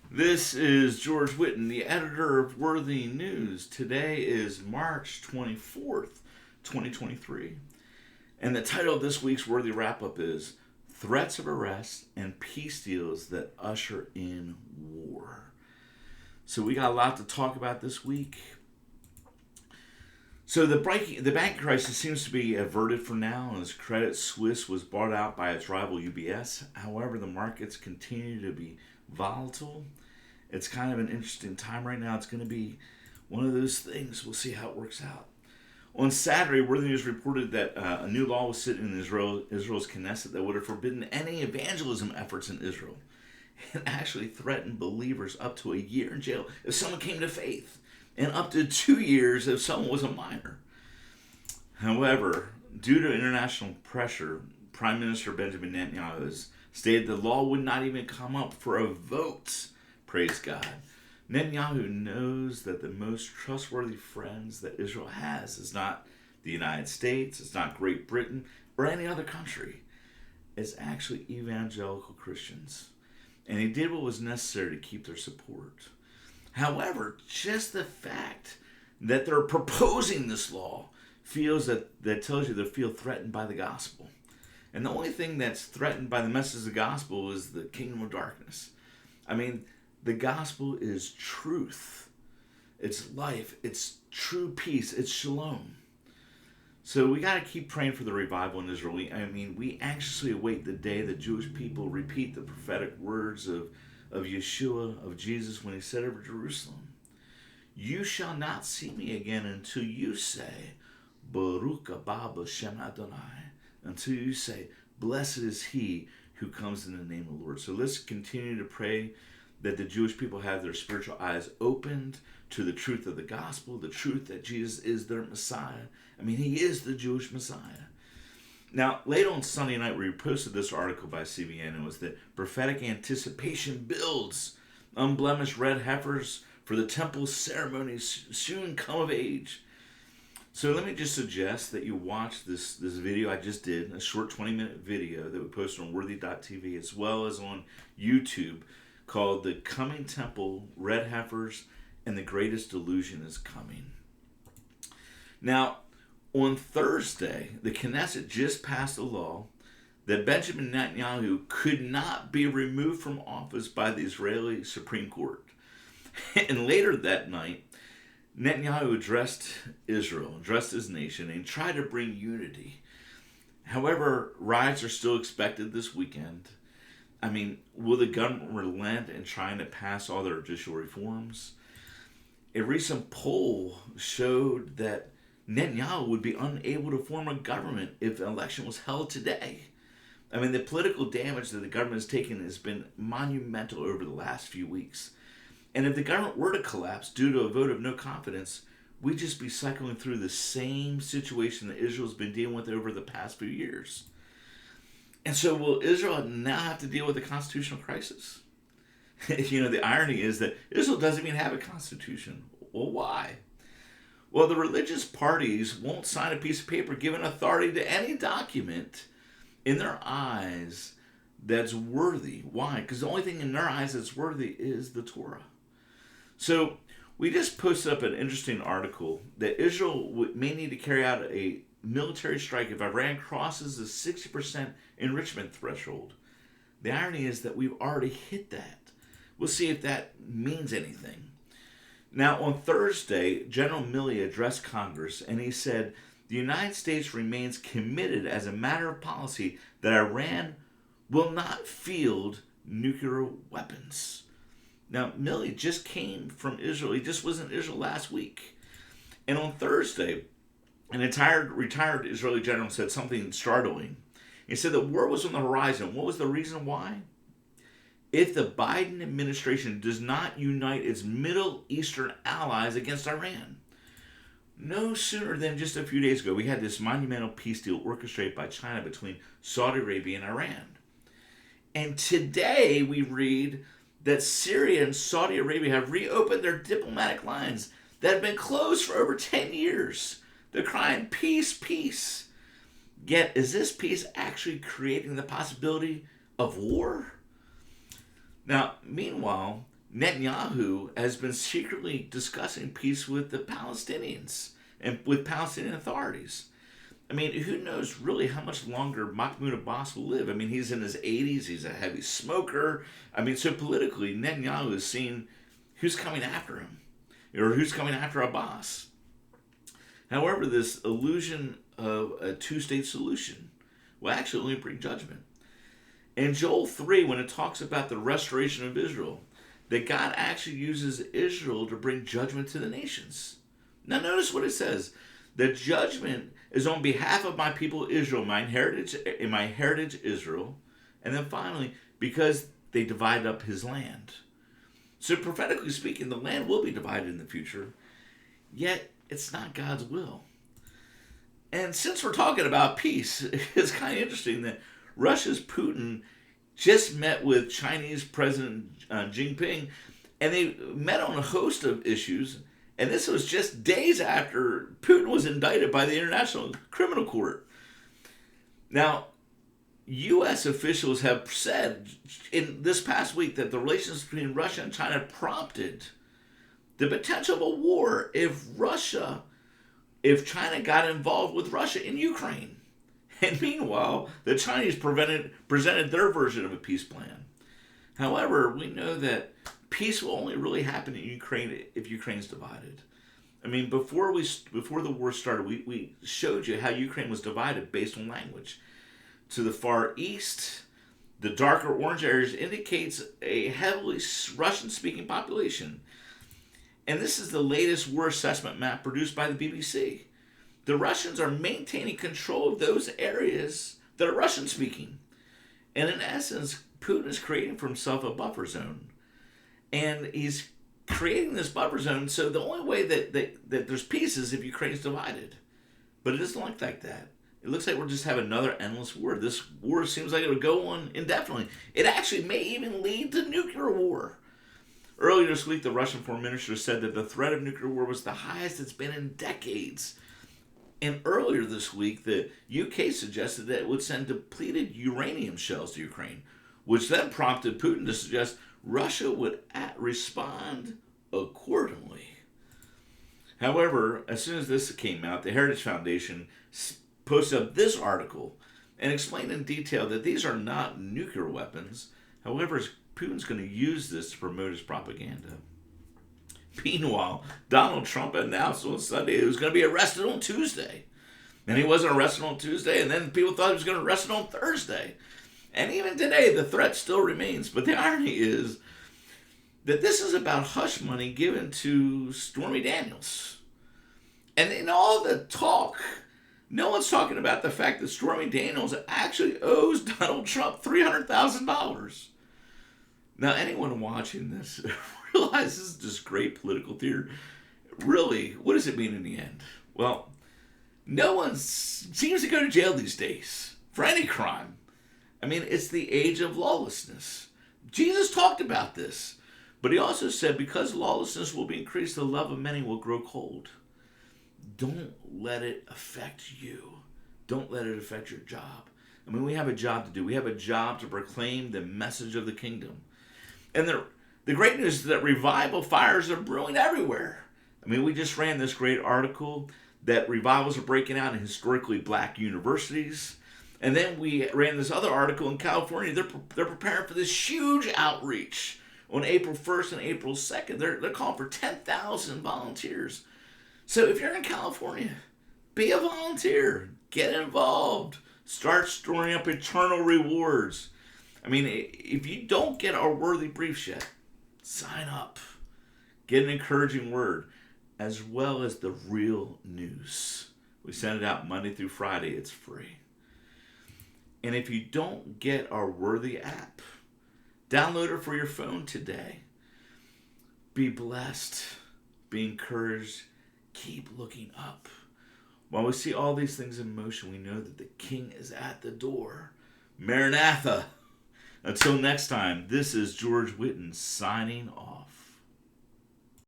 This is George Whitten, the editor of Worthy News. Today is March 24th, 2023. And the title of this week's Worthy Wrap-Up is Threats of Arrest and Peace Deals That Usher in War. So we got a lot to talk about this week. So the banking crisis seems to be averted for now, as Credit Suisse was bought out by its rival UBS. However, the markets continue to be volatile. It's kind of an interesting time right now. It's going to be one of those things. We'll see how it works out. On Saturday, Worthy News reported that a new law was sitting in Israel's Knesset that would have forbidden any evangelism efforts in Israel. It actually threatened believers up to a year in jail if someone came to faith, and up to 2 years if someone was a minor. However, due to international pressure, Prime Minister Benjamin Netanyahu has stated the law would not even come up for a vote. Praise God. Netanyahu knows that the most trustworthy friends that Israel has is not the United States, it's not Great Britain, or any other country. It's actually evangelical Christians. And he did what was necessary to keep their support. However, just the fact that they're proposing this law that tells you they feel threatened by the gospel. And the only thing that's threatened by the message of the gospel is the kingdom of darkness. I mean, the gospel is truth. It's life. It's true peace. It's shalom. So we got to keep praying for the revival in Israel. We anxiously await the day that Jewish people repeat the prophetic words of Yeshua, of Jesus, when he said over Jerusalem, "You shall not see me again until you say, Baruch haba b'shem Adonai," until you say, "Blessed is he who comes in the name of the Lord." So let's continue to pray that the Jewish people have their spiritual eyes opened to the truth of the gospel, the truth that Jesus is their Messiah. He is the Jewish Messiah. Now, late on Sunday night, we posted this article by CBN. It was that prophetic anticipation builds. Unblemished red heifers for the temple ceremonies soon come of age. So let me just suggest that you watch this video I just did, a short 20-minute video that we posted on worthy.tv, as well as on YouTube, called The Coming Temple, Red Heifers, and the Greatest Delusion is Coming. Now, on Thursday, the Knesset just passed a law that Benjamin Netanyahu could not be removed from office by the Israeli Supreme Court. And later that night, Netanyahu addressed Israel, addressed his nation, and tried to bring unity. However, riots are still expected this weekend. Will the government relent in trying to pass all their judicial reforms? A recent poll showed that Netanyahu would be unable to form a government if an election was held today. The political damage that the government has taken has been monumental over the last few weeks. And if the government were to collapse due to a vote of no confidence, we'd just be cycling through the same situation that Israel's been dealing with over the past few years. And so will Israel now have to deal with a constitutional crisis? The irony is that Israel doesn't even have a constitution. Well, why? Well, the religious parties won't sign a piece of paper giving authority to any document in their eyes that's worthy. Why? Because the only thing in their eyes that's worthy is the Torah. So we just posted up an interesting article that Israel may need to carry out a military strike if Iran crosses the 60% enrichment threshold. The irony is that we've already hit that. We'll see if that means anything. Now, on Thursday, General Milley addressed Congress, and he said the United States remains committed as a matter of policy that Iran will not field nuclear weapons. Now, Milley just came from Israel. He just was in Israel last week. And on Thursday, an retired Israeli general said something startling. He said that war was on the horizon. What was the reason why? If the Biden administration does not unite its Middle Eastern allies against Iran. No sooner than just a few days ago, we had this monumental peace deal orchestrated by China between Saudi Arabia and Iran. And today we read that Syria and Saudi Arabia have reopened their diplomatic lines that have been closed for over 10 years. They're crying, peace, peace. Yet, is this peace actually creating the possibility of war? Now, meanwhile, Netanyahu has been secretly discussing peace with the Palestinians and with Palestinian authorities. I mean, who knows really how much longer Mahmoud Abbas will live? I mean, he's in his 80s, he's a heavy smoker. I mean, so politically, Netanyahu is seeing who's coming after him or who's coming after Abbas. However, this illusion of a two-state solution will actually only bring judgment. In Joel 3, when it talks about the restoration of Israel, that God actually uses Israel to bring judgment to the nations. Now notice what it says. The judgment is on behalf of my people Israel, my heritage Israel. And then finally, because they divided up his land. So prophetically speaking, the land will be divided in the future. Yet, it's not God's will. And since we're talking about peace, it's kind of interesting that Russia's Putin just met with Chinese President Xi Jinping, and they met on a host of issues. And this was just days after Putin was indicted by the International Criminal Court. Now, U.S. officials have said in this past week that the relations between Russia and China prompted the potential of a war if China got involved with Russia in Ukraine. And meanwhile, the Chinese presented their version of a peace plan. However, we know that peace will only really happen in Ukraine if Ukraine's divided. I mean, before the war started, we showed you how Ukraine was divided based on language. To the far east, the darker orange areas indicates a heavily Russian-speaking population. And this is the latest war assessment map produced by the BBC. The Russians are maintaining control of those areas that are Russian-speaking. And in essence, Putin is creating for himself a buffer zone. And he's creating this buffer zone, so the only way that there's peace is if Ukraine's divided. But it doesn't look like that. It looks like we'll just have another endless war. This war seems like it would go on indefinitely. It actually may even lead to nuclear war. Earlier this week, the Russian foreign minister said that the threat of nuclear war was the highest it's been in decades. And earlier this week, the UK suggested that it would send depleted uranium shells to Ukraine, which then prompted Putin to suggest Russia would respond accordingly. However, as soon as this came out, the Heritage Foundation posted up this article and explained in detail that these are not nuclear weapons. However, Putin's going to use this to promote his propaganda. Meanwhile, Donald Trump announced on Sunday he was going to be arrested on Tuesday. And he wasn't arrested on Tuesday, and then people thought he was going to be arrested on Thursday. And even today, the threat still remains. But the irony is that this is about hush money given to Stormy Daniels. And in all the talk, no one's talking about the fact that Stormy Daniels actually owes Donald Trump $300,000. Now, anyone watching this realizes this great political theater. Really, what does it mean in the end? Well, no one seems to go to jail these days for any crime. I mean, it's the age of lawlessness. Jesus talked about this, but he also said, because lawlessness will be increased, the love of many will grow cold. Don't let it affect you. Don't let it affect your job. I mean, we have a job to do. We have a job to proclaim the message of the kingdom. And the great news is that revival fires are brewing everywhere. I mean, we just ran this great article that revivals are breaking out in historically black universities. And then we ran this other article in California. They're preparing for this huge outreach on April 1st and April 2nd. They're calling for 10,000 volunteers. So if you're in California, be a volunteer. Get involved. Start storing up eternal rewards. I mean, if you don't get our worthy briefs yet, sign up. Get an encouraging word, as well as the real news. We send it out Monday through Friday. It's free. And if you don't get our worthy app, download it for your phone today. Be blessed. Be encouraged. Keep looking up. While we see all these things in motion, we know that the King is at the door. Maranatha. Until next time, this is George Whitten signing off.